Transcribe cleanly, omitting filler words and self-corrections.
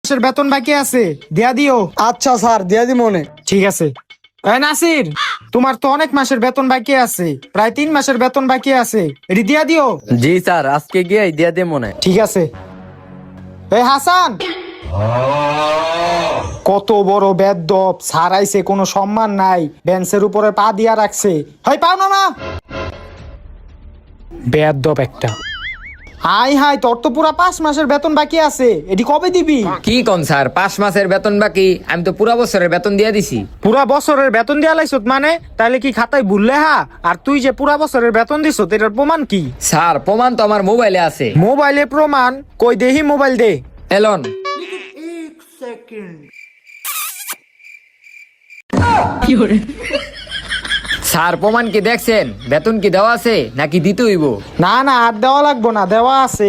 মাসের বেতন বাকি আছে, দিয়া দিও। আচ্ছা স্যার, দিয়া দি মনে। ঠিক আছে। নাসির, তোমার তো অনেক মাসের বেতন বাকি আছে, প্রায় 3 মাসের বেতন বাকি আছে, এটি দিয়া দিও। জি স্যার, আজকে গিয়ে দিয়া দে মনে। ঠিক আছে। হাসান, কত বড় বেদ্যপ, সারাইছে, কোনো সম্মান নাই, বেঞ্চের উপরে পা দিয়া রাখছে। হয় পাও না না, বেদ্যপ একটা। হাই হাই, তোর তো পুরা 5 মাসের বেতন বাকি আছে, এটি কবে দিবি? কি কোন স্যার, 5 মাসের বেতন বাকি? আমি তো পুরা বছরের বেতন দিয়া দিছি। পুরা বছরের বেতন দিয়া লাইছত মানে? তাহলে কি খাতায় ভুললে হা? আর তুই যে পুরা বছরের বেতন দিছ, এটার প্রমাণ কি? স্যার, প্রমাণ তো আমার মোবাইলে আছে। মোবাইলে প্রমাণ? কই দেহি, মোবাইল দে। এলন। স্যার, প্রমাণ কি দেখছেন? বেতন কি দেওয়া আছে নাকি দিতে হইব? না না, আর দেওয়া লাগবো না, দেওয়া আছে।